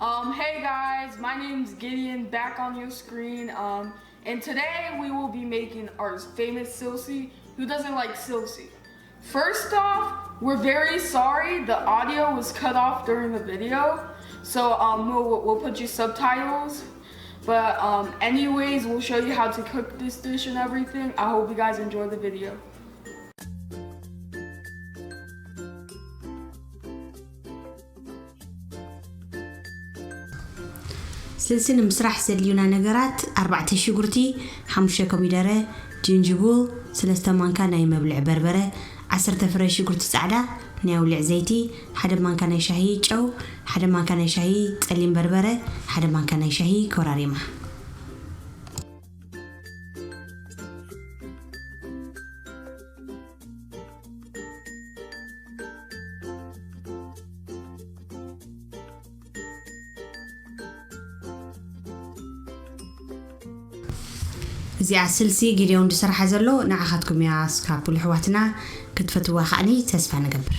Hey guys, my name's Gideon, back on your screen. And today we will be making our famous Silsey. Who doesn't like Silsey? First off, we're very sorry the audio was cut off during the video, so we'll put you subtitles. But anyways, we'll show you how to cook this dish and everything. I hope you guys enjoy the video. سلسلة مسرح زليونا نجارات 4 شجرتي 5 كوميدرة جنجبول 3 مانكا ناي مبلع بربرة 10 فرش شجرتي سعدة ناولع زيتي 1 مانكا ناي شاهي جو 1 مانكا ناي شاهي تقليم بربرة 1 مانكا ناي شاهي كوراريما زي سلسي جيريون دسرح زلو نعاخدكم يا سكابو لحواتنا كتفتوا خاني تسفى نقبر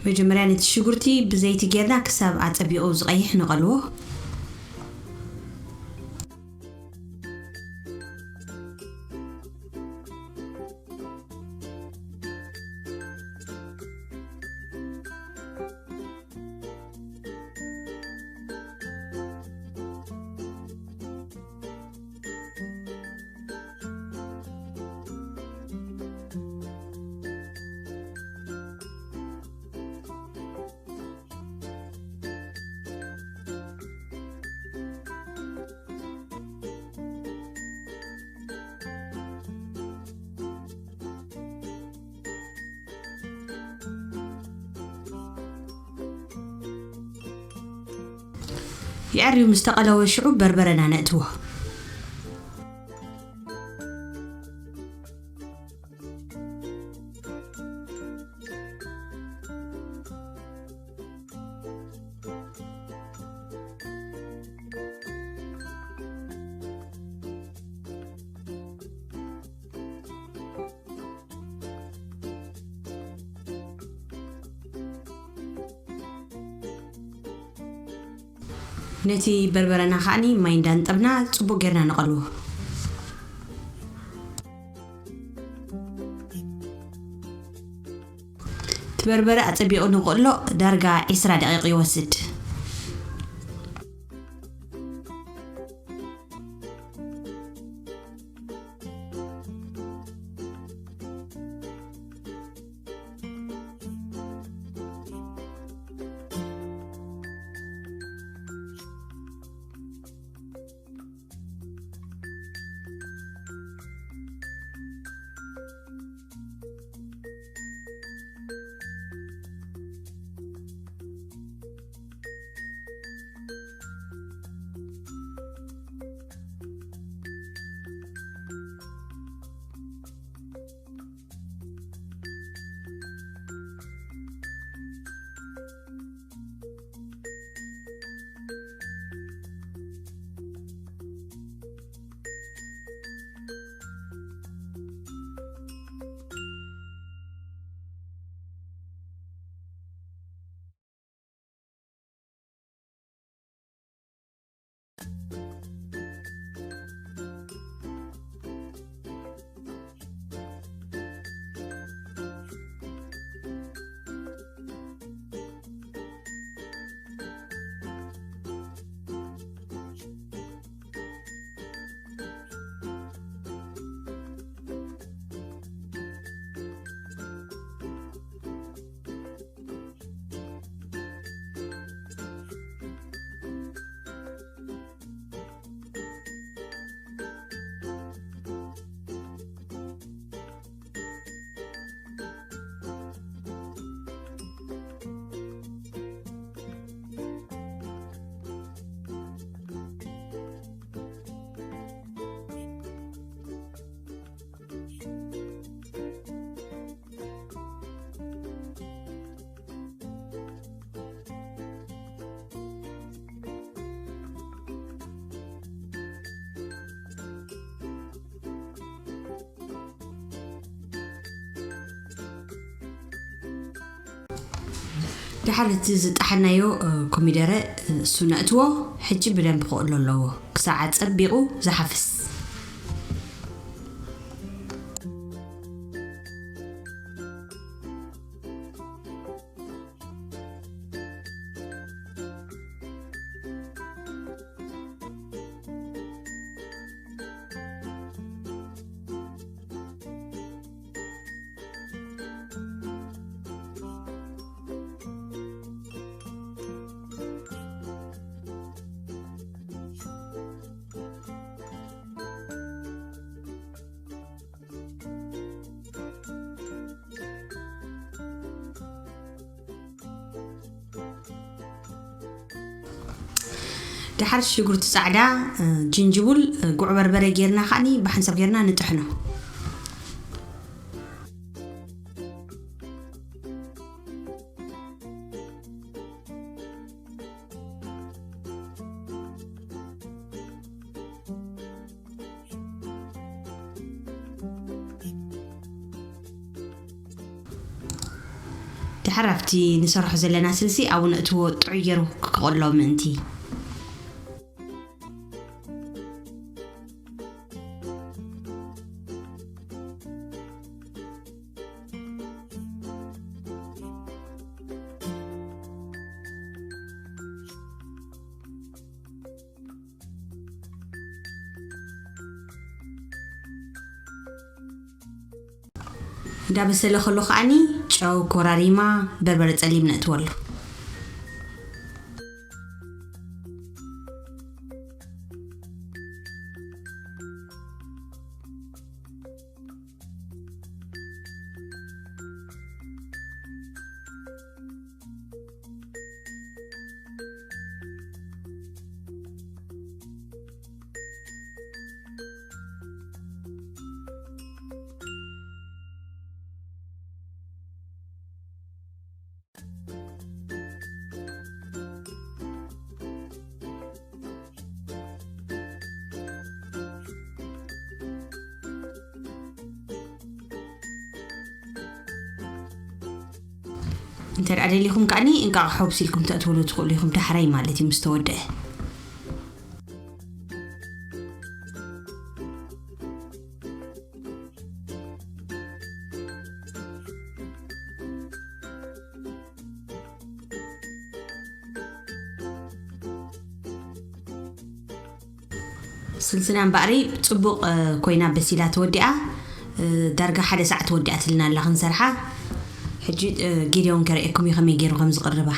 مجمراني تشجرتي بزيت جيرنا كساب عتبيقو زغيح نغلوه يعري مستقله والشعوب بربرنا نأتوه نتي بربرنا خاني ما يندان طبنا صبو غيرنا نقلوه تبربر اطبيقو نقلو درجه 10 دقيقه يوسد ድሓር እቲ ዝጣሕናዮ ኮሚደረ እሱ ነእትዎ ሕጂ ብደንብ ክቕሎ ኣለዎ ክሳዕ ፀቢቑ ዝሓፍስ ድሓር ሽጉርቲ ጻዕዳ ጅንጅብል ጉዕ በርበረ ጌርና ኻኒ ብሓንሳብ ጌርና ንጥሕኖ ድሓር ኣብቲ ንሰርሖ ዘለና ስልሲ ኣብኡ ነእትዎ ጥዑይ ገይሩ ክቕሎ ምእንቲ እንዳበሰለ ከሎ ኸዓኒ ጨው ኮራሪማ በርበረ ጸሊም ነእትወሉ انت العدليكم كأني إنك أحب سيلكم تأتولوا تقوليكم تحري مالتي مستودع سلسلة بقري تصبق كوينا بسيلات وديعة درجة حدا ساعة وديعت لنا اللي خنسرحة حجي جيريون كريكم يخمي جيرو خمس قربة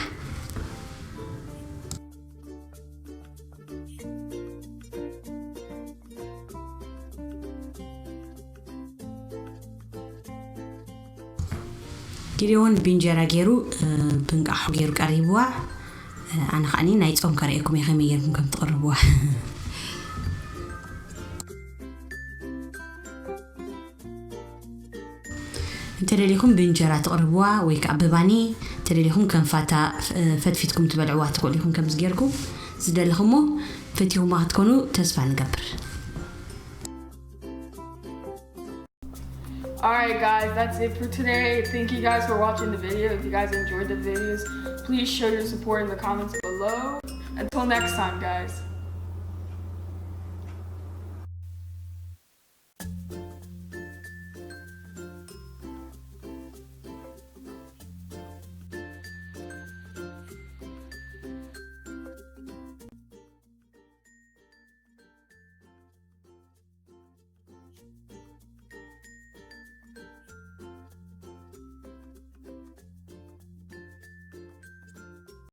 جيريون بينجرا جيرو بنقحو جيرو قريبوا أنا خاني نايتصوم كريكم يخمي جيرو كم تقربوا تريليكم بنجرة تقربوا ويك أبباني تريليكم كم فاتا فتفيتكم تبلعوا تقوليكم كم زجيركم زدلهمو فتيهم ما تكونوا تسفع نقبر. Alright guys, that's it for today. Thank you guys for watching the video. If you guys enjoyed the videos, please show your support in the comments below. Until next time guys.